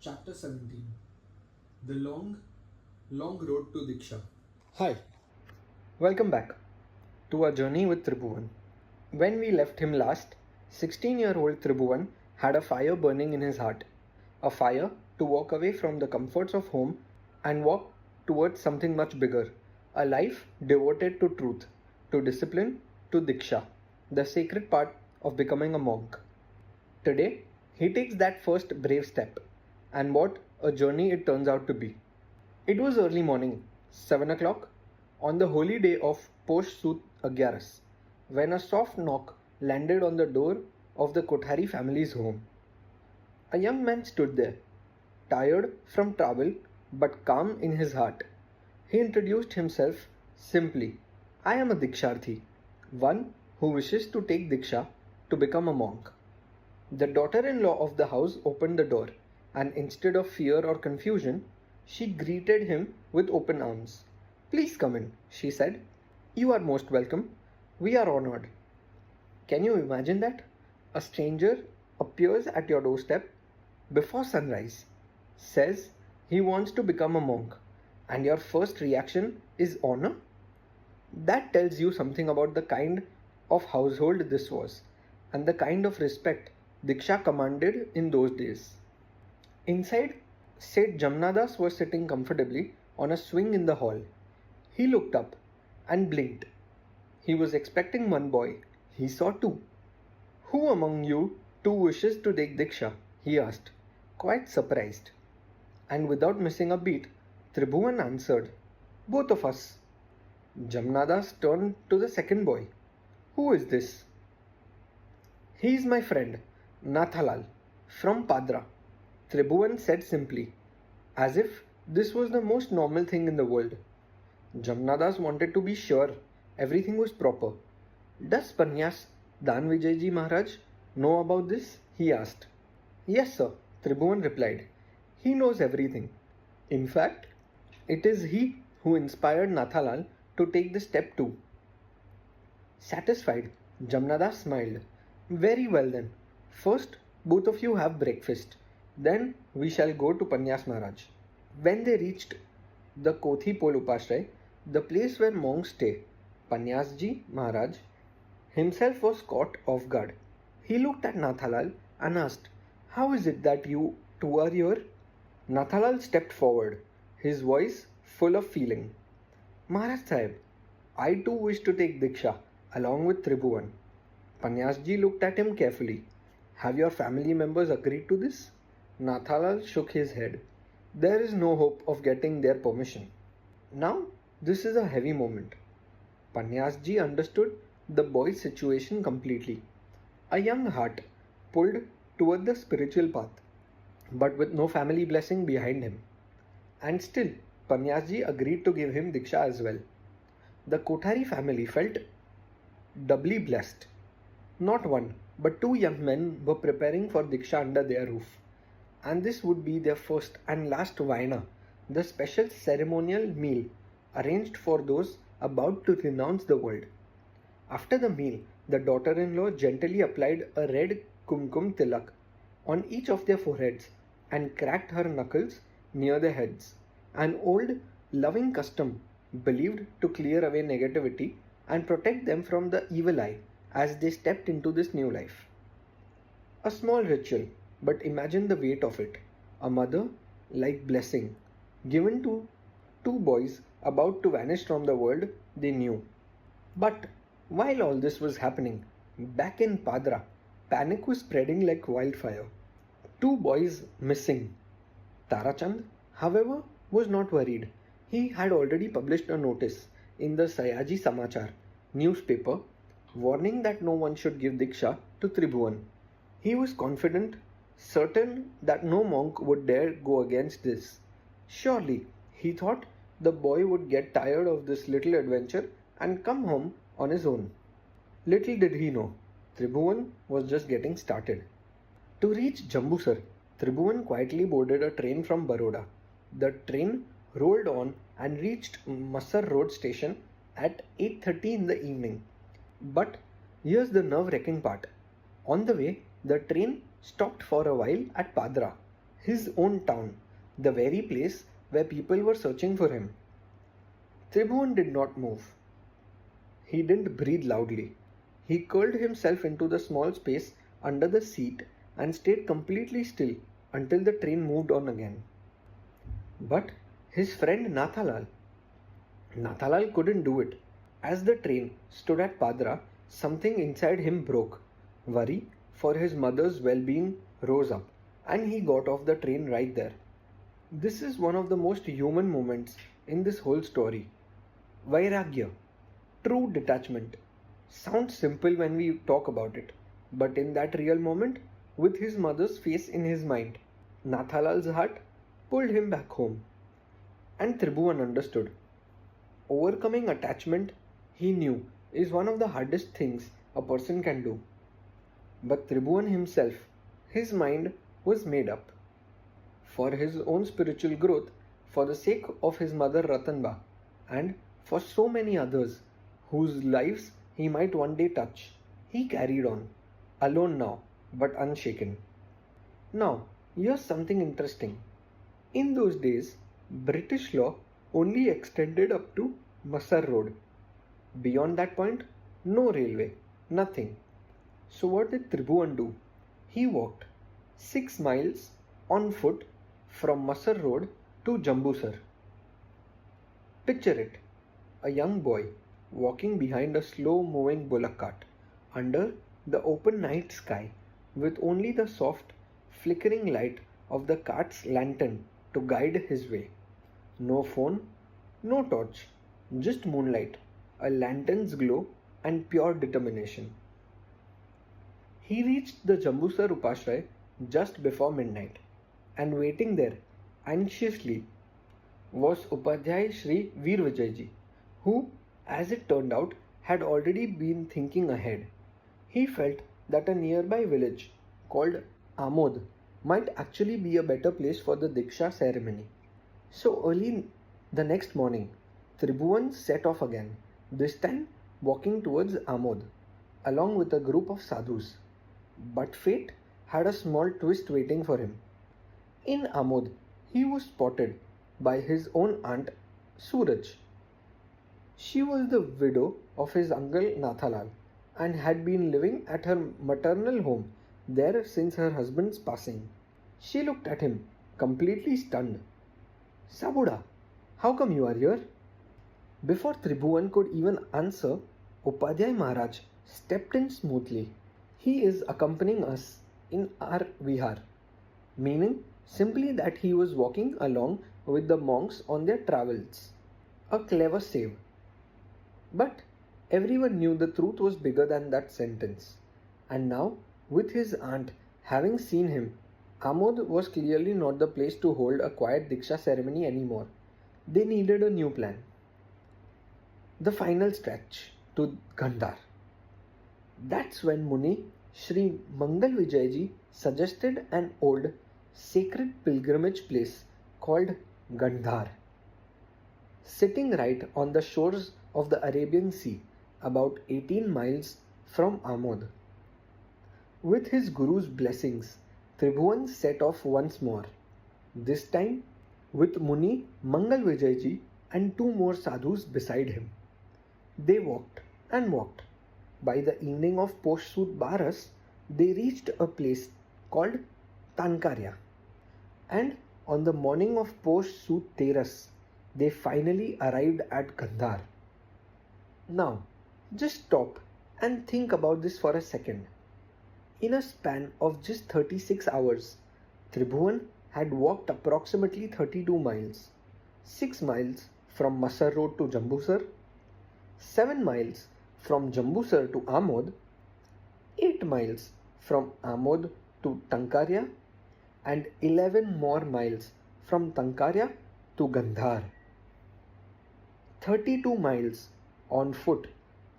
Chapter 17. The long road to Diksha. Hi, welcome back to our journey with Tribhuvan. When we left him last, 16-year-old Tribhuvan had a fire burning in his heart. A fire to walk away from the comforts of home and walk towards something much bigger. A life devoted to truth, to discipline, to Diksha, the sacred part of becoming a monk. Today, he takes that first brave step, and what a journey it turns out to be. It was early morning, 7 o'clock, on the holy day of Posh Sut Agyaras, when a soft knock landed on the door of the Kothari family's home. A young man stood there, tired from travel but calm in his heart. He introduced himself simply. I am a Diksharthi, one who wishes to take Diksha to become a monk. The daughter-in-law of the house opened the door, and instead of fear or confusion, she greeted him with open arms. Please come in, she said. You are most welcome. We are honored. Can you imagine that? A stranger appears at your doorstep before sunrise, says he wants to become a monk, and your first reaction is honor? That tells you something about the kind of household this was, and the kind of respect Diksha commanded in those days. Inside, Seth Jamnadas was sitting comfortably on a swing in the hall. He looked up and blinked. He was expecting one boy. He saw two. Who among you two wishes to take Diksha? He asked, quite surprised. And without missing a beat, Tribhuvan answered, both of us. Jamnadas turned to the second boy. Who is this? He is my friend, Nathalal, from Padra, Tribhuvan said simply, as if this was the most normal thing in the world. Jamnadas wanted to be sure everything was proper. Does Panyas Danvijayji Maharaj know about this? He asked. Yes, sir, Tribhuvan replied. He knows everything. In fact, it is he who inspired Nathalal to take the step too. Satisfied, Jamnadas smiled. Very well then. First, both of you have breakfast. Then we shall go to Panyas Maharaj. When they reached the Kothi Pol Upashray, the place where monks stay, Panyasji Maharaj himself was caught off guard. He looked at Nathalal and asked, how is it that you two are here? Nathalal stepped forward, his voice full of feeling. Maharaj Sahib, I too wish to take Diksha along with Tribhuvan. Panyasji looked at him carefully. Have your family members agreed to this? Nathalal shook his head. There is no hope of getting their permission. Now, this is a heavy moment. Panyasji understood the boy's situation completely. A young heart pulled toward the spiritual path, but with no family blessing behind him. And still, Panyasji agreed to give him Diksha as well. The Kothari family felt doubly blessed. Not one, but two young men were preparing for Diksha under their roof. And this would be their first and last Vaina, the special ceremonial meal arranged for those about to renounce the world. After the meal, the daughter-in-law gently applied a red kumkum tilak on each of their foreheads and cracked her knuckles near their heads. An old, loving custom believed to clear away negativity and protect them from the evil eye as they stepped into this new life. A small ritual, but imagine the weight of it. A mother-like blessing given to two boys about to vanish from the world they knew. But while all this was happening, back in Padra, panic was spreading like wildfire. Two boys missing. Tarachand, however, was not worried. He had already published a notice in the Sayaji Samachar newspaper warning that no one should give Diksha to Tribhuvan. He was confident, certain that no monk would dare go against this. Surely, he thought, the boy would get tired of this little adventure and come home on his own. Little did he know, Tribhuvan was just getting started. To reach Jambusar, Tribhuvan quietly boarded a train from Baroda. The train rolled on and reached Masar Road station at 8:30 in the evening. But here's the nerve-wracking part. On the way, the train stopped for a while at Padra. his own town, the very place where people were searching for him. Tribhuvan did not move. He didn't breathe loudly. He curled himself into the small space under the seat and stayed completely still until the train moved on again. But his friend Nathalal couldn't do it. As the train stood at Padra, something inside him broke. Worry for his mother's well-being rose up, and he got off the train right there. This is one of the most human moments in this whole story. Vairagya, true detachment. Sounds simple when we talk about it, but in that real moment, with his mother's face in his mind, Nathalal's heart pulled him back home. And Tribhuvan understood. Overcoming attachment, he knew, is one of the hardest things a person can do. But Tribhuvan himself, his mind was made up. For his own spiritual growth, for the sake of his mother Ratanba, and for so many others whose lives he might one day touch, he carried on, alone now, but unshaken. Now, here's something interesting. In those days, British law only extended up to Masar Road. Beyond that point, no railway, nothing. So what did Tribhuvan do? He walked 6 miles on foot from Masar Road to Jambusar. Picture it, a young boy walking behind a slow-moving bullock cart under the open night sky with only the soft, flickering light of the cart's lantern to guide his way. No phone, no torch, just moonlight, a lantern's glow and pure determination. He reached the Jambusar Upashray just before midnight, and waiting there anxiously was Upadhyay Shri Veer Vijayji, who, as it turned out, had already been thinking ahead. He felt that a nearby village called Amod might actually be a better place for the Diksha ceremony. So early the next morning, Tribhuvan set off again, this time walking towards Amod, along with a group of sadhus. But fate had a small twist waiting for him. In Amod, he was spotted by his own aunt Suraj. She was the widow of his uncle Nathalal and had been living at her maternal home there since her husband's passing. She looked at him, completely stunned. Sabuda, how come you are here? Before Tribhuvan could even answer, Upadhyay Maharaj stepped in smoothly. He is accompanying us in our vihar, meaning simply that he was walking along with the monks on their travels. A clever save. But everyone knew the truth was bigger than that sentence. And now, with his aunt having seen him, Amod was clearly not the place to hold a quiet Diksha ceremony anymore. They needed a new plan. The final stretch to Gandhaar. That's when Muni Shri Mangal Vijayji suggested an old sacred pilgrimage place called Gandhaar. Sitting right on the shores of the Arabian Sea, about 18 miles from Amod. With his Guru's blessings, Tribhuvan set off once more, this time with Muni Mangal Vijayji and 2 more sadhus beside him. They walked and walked. By the evening of Posh Sood Baras, they reached a place called Tankarya. And on the morning of Posh Sood Teras, they finally arrived at Gandhar. Now, just stop and think about this for a second. In a span of just 36 hours, Tribhuvan had walked approximately 32 miles, 6 miles from Masar Road to Jambusar, 7 miles from Jambusar to Amod, 8 miles from Amod to Tankarya, and 11 more miles from Tankarya to Gandhar. 32 miles on foot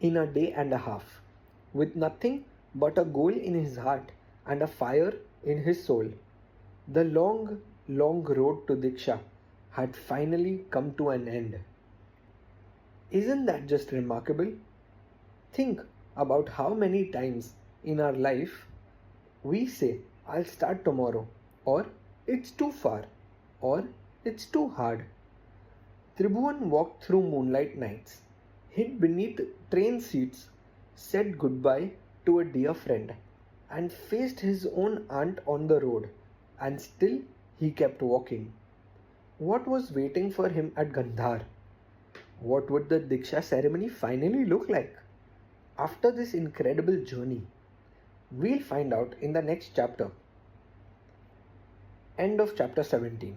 in a day and a half, with nothing but a goal in his heart and a fire in his soul. The long, long road to Diksha had finally come to an end. Isn't that just remarkable? Think about how many times in our life we say, I'll start tomorrow, or It's too far, or it's too hard. Tribhuvan walked through moonlight nights, hid beneath train seats, said goodbye to a dear friend, and faced his own aunt on the road, and still he kept walking. What was waiting for him at Gandhar? What would the Diksha ceremony finally look like? After this incredible journey, we'll find out in the next chapter. End of chapter 17.